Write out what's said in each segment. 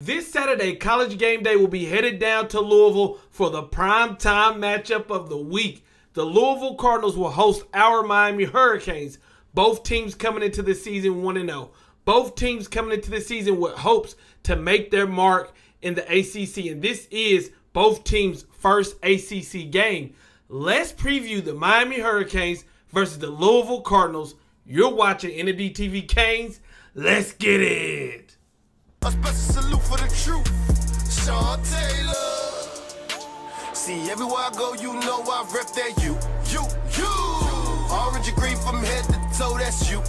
This Saturday, College Game Day will be headed down to Louisville for the primetime matchup of the week. The Louisville Cardinals will host our Miami Hurricanes. Both teams coming into the season 1-0. Both teams coming into the season with hopes to make their mark in the ACC. And this is both teams' first ACC game. Let's preview the Miami Hurricanes versus the Louisville Cardinals. You're watching NMD Canes. Let's get it. A special salute for the truth, Sean Taylor. See, everywhere I go, you know I rep that you. Orange and green from head to toe, that's you.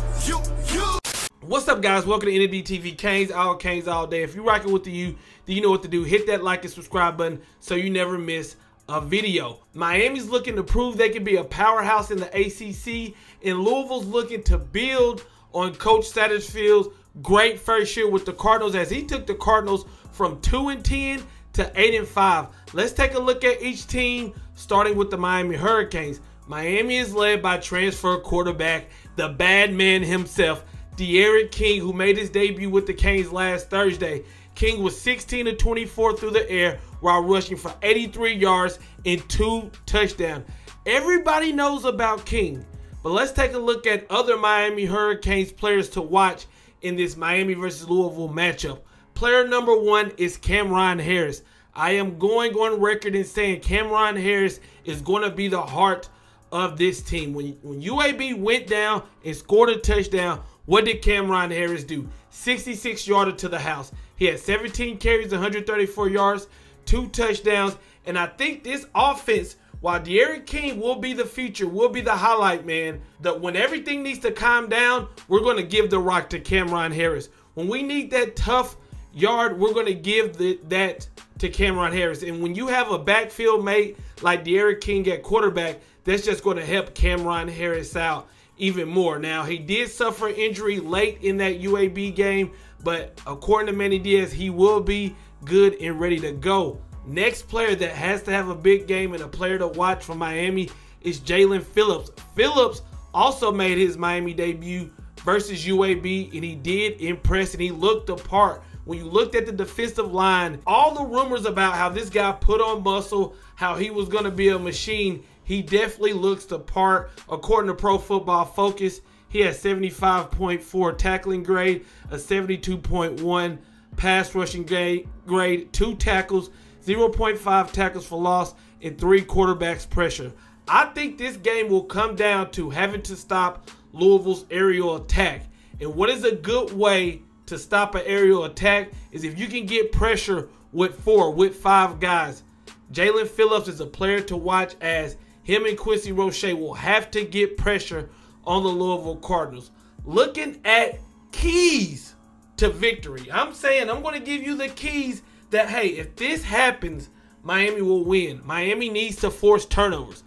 What's up, guys? Welcome to NMD Canes, all Canes all day. If you're rocking with the U, then you know what to do. Hit that like and subscribe button so you never miss a video. Miami's looking to prove they can be a powerhouse in the ACC, and Louisville's looking to build on Coach Satterfield's great first year with the Cardinals, as he took the Cardinals from 2-10 to 8-5. Let's take a look at each team, starting with the Miami Hurricanes. Miami is led by transfer quarterback, the bad man himself, D'Eriq King, who made his debut with the Canes last Thursday. King was 16 of 24 through the air while rushing for 83 yards and 2 touchdowns. Everybody knows about King, but let's take a look at other Miami Hurricanes players to watch in this Miami versus Louisville matchup. Player number 1 is Cameron Harris. I am going on record in saying Cameron Harris is going to be the heart of this team. When UAB went down and scored a touchdown, what did Cameron Harris do? 66-yarder to the house. He had 17 carries, 134 yards, 2 touchdowns, and I think this offense, while D'Eriq King will be the feature, will be the highlight man, that when everything needs to calm down, we're going to give the rock to Cameron Harris. When we need that tough yard, we're going to give that to Cameron Harris. And when you have a backfield mate like D'Eriq King at quarterback, that's just going to help Cameron Harris out even more. Now, he did suffer injury late in that UAB game, but according to Manny Diaz, he will be good and ready to go. Next player that has to have a big game and a player to watch from Miami is Jalen Phillips. Phillips also made his Miami debut versus UAB, and he did impress, and he looked the part. When you looked at the defensive line, all the rumors about how this guy put on muscle, how he was going to be a machine, he definitely looks the part. According to Pro Football Focus, he has 75.4 tackling grade, a 72.1 pass rushing grade, 2 tackles, 0.5 tackles for loss, and 3 quarterbacks pressure. I think this game will come down to having to stop Louisville's aerial attack. And what is a good way to stop an aerial attack is if you can get pressure with 5 guys. Jalen Phillips is a player to watch, as him and Quincy Roche will have to get pressure on the Louisville Cardinals. Looking at keys to victory, I'm saying I'm going to give you the keys that, hey, if this happens, Miami will win. Miami needs to force turnovers.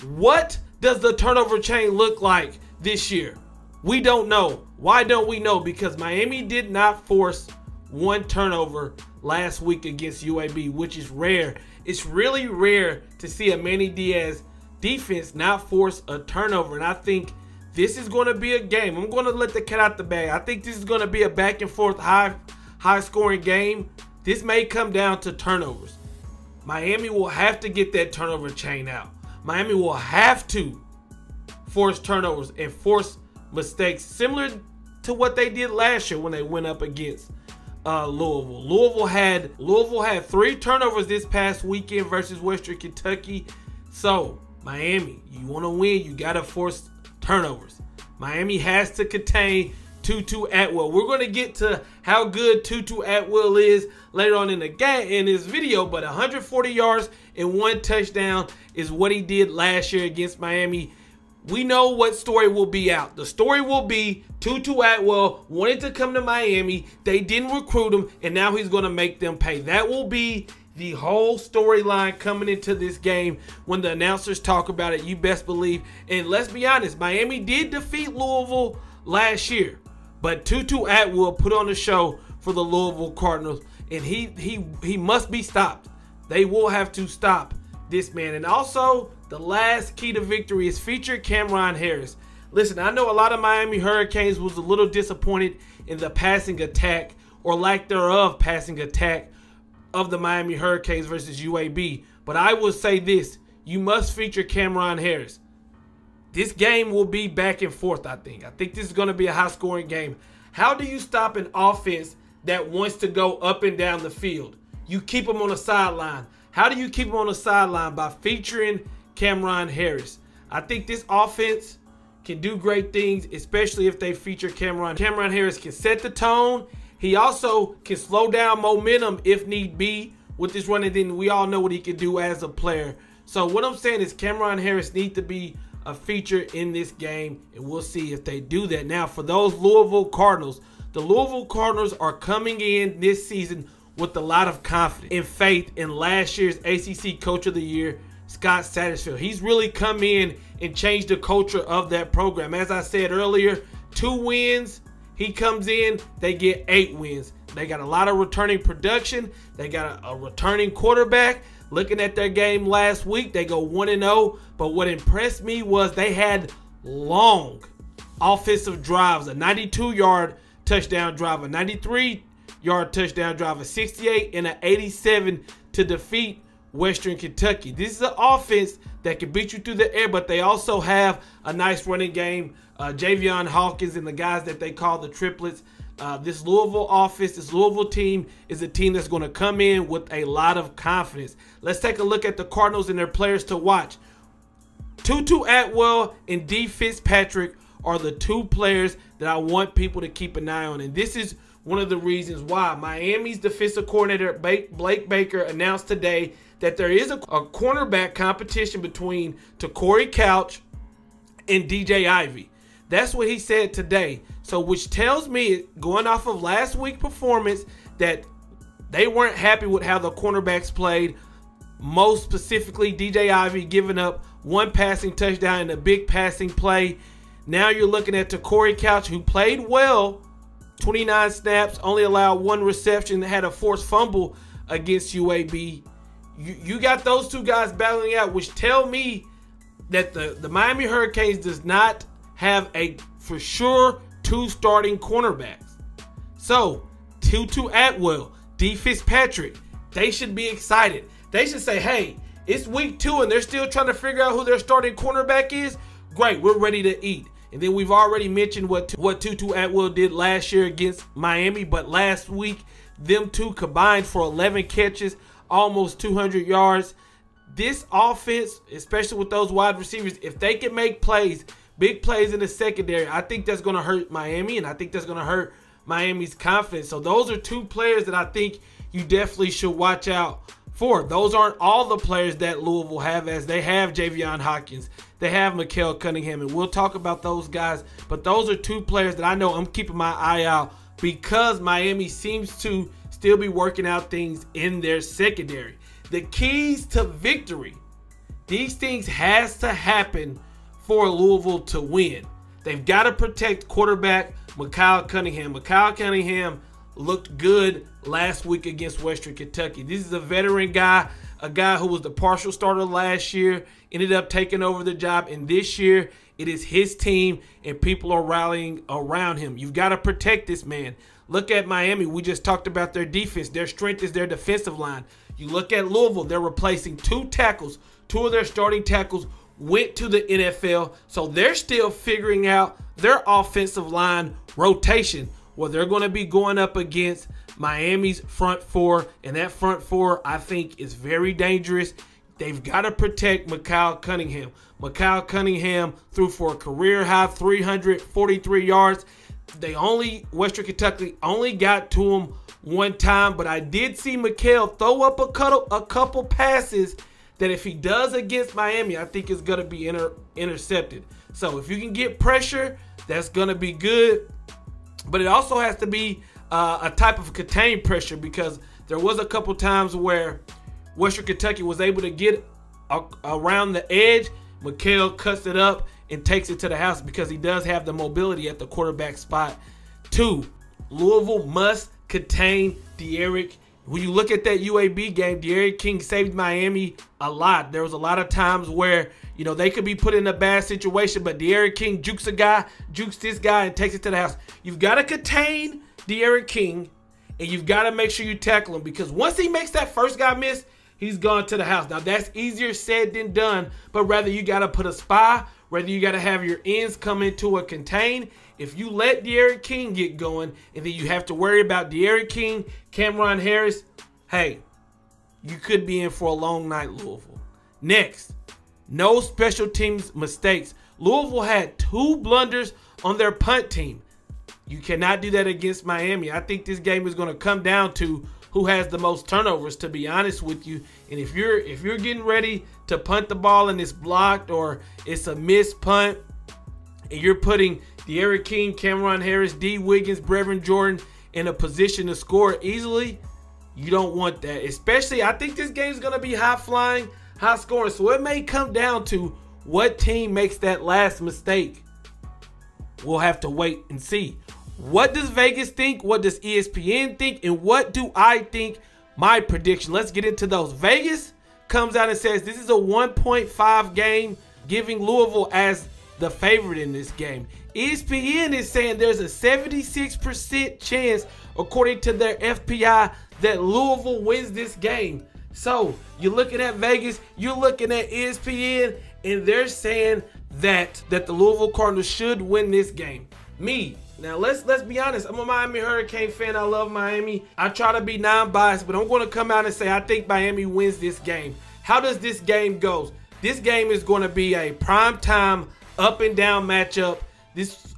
What does the turnover chain look like this year? We don't know. Why don't we know? Because Miami did not force 1 turnover last week against UAB, which is rare. It's really rare to see a Manny Diaz defense not force a turnover, and I think this is going to be a game. I'm going to let the cat out the bag. I think this is going to be a back and forth, high scoring game. This may come down to turnovers. Miami will have to get that turnover chain out. Miami will have to force turnovers and force mistakes, similar to what they did last year when they went up against Louisville. Louisville had 3 turnovers this past weekend versus Western Kentucky. So Miami, you want to win, you got to force turnovers. Miami has to contain Tutu Atwell. We're going to get to how good Tutu Atwell is later on in the game, in this video, but 140 yards and 1 touchdown is what he did last year against Miami. We know what story will be out. The story will be Tutu Atwell wanted to come to Miami. They didn't recruit him, and now he's going to make them pay. That will be the whole storyline coming into this game when the announcers talk about it. You best believe. And let's be honest, Miami did defeat Louisville last year, but Tutu Atwell put on a show for the Louisville Cardinals, and he must be stopped. They will have to stop this man. And also, the last key to victory is feature Cameron Harris. Listen, I know a lot of Miami Hurricanes was a little disappointed in the passing attack or lack thereof passing attack of the Miami Hurricanes versus UAB. But I will say this, you must feature Cameron Harris. This game will be back and forth, I think. I think this is going to be a high-scoring game. How do you stop an offense that wants to go up and down the field? You keep them on the sideline. How do you keep them on the sideline? By featuring Cameron Harris. I think this offense can do great things, especially if they feature Cameron. Cameron Harris can set the tone. He also can slow down momentum if need be with this running thing. We all know what he can do as a player. So what I'm saying is Cameron Harris needs to be a feature in this game, and we'll see if they do that. Now, for those Louisville Cardinals, the Louisville Cardinals are coming in this season with a lot of confidence and faith in last year's ACC Coach of the Year, Scott Satterfield. He's really come in and changed the culture of that program. As I said earlier, 2 wins. He comes in, they get 8 wins. They got a lot of returning production. They got a returning quarterback. Looking at their game last week, they go 1-0. But what impressed me was they had long offensive drives, a 92-yard touchdown drive, a 93-yard touchdown drive, a 68, and an 87 to defeat Western Kentucky. This is an offense that can beat you through the air, but they also have a nice running game. Javion Hawkins and the guys that they call the triplets. This Louisville offense, this Louisville team is a team that's going to come in with a lot of confidence. Let's take a look at the Cardinals and their players to watch. Tutu Atwell and D. Fitzpatrick are the 2 players that I want people to keep an eye on. And this is one of the reasons why. Miami's defensive coordinator, Blake Baker, announced today that there is a cornerback competition between Torrey Couch and DJ Ivey. That's what he said today. So which tells me, going off of last week's performance, that they weren't happy with how the cornerbacks played. Most specifically, DJ Ivey giving up 1 passing touchdown and a big passing play. Now you're looking at Torrey Couch, who played well, 29 snaps, only allowed 1 reception, had a forced fumble against UAB. You got those 2 guys battling out, which tell me that the Miami Hurricanes does not have a for sure 2 starting cornerbacks. So Tutu Atwell, D. Fitzpatrick, they should be excited. They should say, hey, it's week 2 and they're still trying to figure out who their starting cornerback is. Great, we're ready to eat. And then we've already mentioned what Tutu Atwell did last year against Miami, but last week them 2 combined for 11 catches, almost 200 yards. This offense, especially with those wide receivers, if they can make plays, big plays in the secondary, I think that's going to hurt Miami, and I think that's going to hurt Miami's confidence. So those are 2 players that I think you definitely should watch out for. Those aren't all the players that Louisville have, as they have Javion Hawkins, they have Mikael Cunningham, and we'll talk about those guys. But those are 2 players that I know I'm keeping my eye out because Miami seems to still be working out things in their secondary. The keys to victory, these things has to happen for Louisville to win. They've got to protect quarterback Mikael Cunningham. Mikael Cunningham looked good last week against Western Kentucky. This is a veteran guy, a guy who was the partial starter last year, ended up taking over the job, and this year it is his team and people are rallying around him. You've got to protect this man. Look at Miami. We just talked about their defense. Their strength is their defensive line. You look at Louisville, they're replacing 2 tackles. 2 of their starting tackles went to the NFL, so they're still figuring out their offensive line rotation. Well, they're going to be going up against Miami's front 4, and that front 4 I think is very dangerous. They've got to protect Mikael Cunningham. Mikael Cunningham threw for a career high 343 yards. Western Kentucky only got to him 1 time, but I did see Mikael throw up a couple passes that if he does against Miami, I think is going to be intercepted. So if you can get pressure, that's going to be good. But it also has to be a type of contained pressure, because there was a couple times where Western Kentucky was able to get around the edge. Mikael cuts it up and takes it to the house because he does have the mobility at the quarterback spot. 2, Louisville must contain De'Aaron. When you look at that UAB game, De'Aaron King saved Miami a lot. There was a lot of times where, they could be put in a bad situation, but De'Aaron King jukes this guy, and takes it to the house. You've got to contain De'Aaron King, and you've got to make sure you tackle him, because once he makes that first guy miss, he's gone to the house. Now, that's easier said than done, but rather you got to put a spy, whether you got to have your ends come into a contain. If you let D'Eriq King get going, and then you have to worry about D'Eriq King, Cameron Harris, hey, you could be in for a long night, Louisville. Next, no special teams mistakes. Louisville had 2 blunders on their punt team. You cannot do that against Miami. I think this game is going to come down to who has the most turnovers, to be honest with you. And if you're getting ready to punt the ball and it's blocked or it's a missed punt, and you're putting D'Eriq King, Cameron Harris, D. Wiggins, Brevin Jordan in a position to score easily, you don't want that. Especially, I think this game is going to be high-flying, high-scoring. So it may come down to what team makes that last mistake. We'll have to wait and see. What does Vegas think? What does ESPN think? And what do I think? My prediction. Let's get into those. Vegas comes out and says this is a 1.5 game, giving Louisville as the favorite in this game. ESPN is saying there's a 76% chance, according to their FPI, that Louisville wins this game. So you're looking at Vegas, you're looking at ESPN, and they're saying that the Louisville Cardinals should win this game. Now let's be honest. I'm a Miami Hurricane fan. I love Miami. I try to be non-biased, but I'm going to come out and say I think Miami wins this game. How does this game go? This game is going to be a primetime up and down matchup.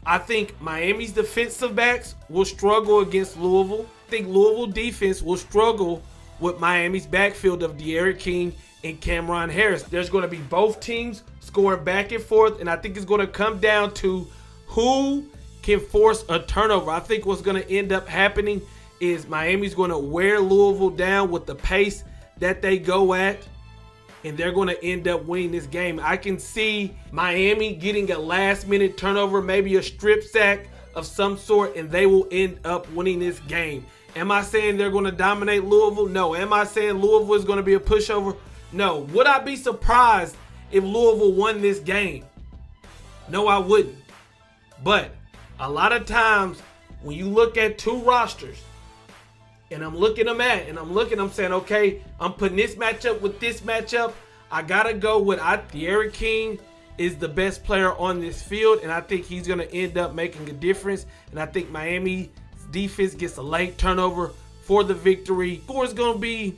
I think Miami's defensive backs will struggle against Louisville. I think Louisville defense will struggle with Miami's backfield of D'Eriq King and Cameron Harris. There's going to be both teams scoring back and forth, and I think it's going to come down to who can force a turnover. I think what's going to end up happening is Miami's going to wear Louisville down with the pace that they go at, and they're going to end up winning this game. I can see Miami getting a last-minute turnover, maybe a strip sack of some sort, and they will end up winning this game. Am I saying they're going to dominate Louisville? No. Am I saying Louisville is going to be a pushover? No. Would I be surprised if Louisville won this game? No, I wouldn't. But a lot of times when you look at 2 rosters, and I'm looking them at, and I'm saying, okay, I'm putting this matchup with this matchup. I got to go with D'Eriq King is the best player on this field, and I think he's going to end up making a difference. And I think Miami's defense gets a late turnover for the victory. Score is going to be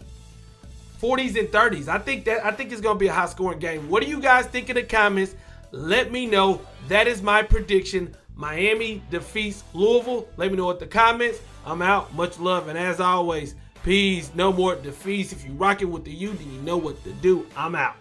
40s and 30s. I think it's going to be a high-scoring game. What do you guys think in the comments? Let me know. That is my prediction. Miami defeats Louisville. Let me know in the comments. I'm out. Much love. And as always, peace. No more defeats. If you rock it with the U, then you know what to do. I'm out.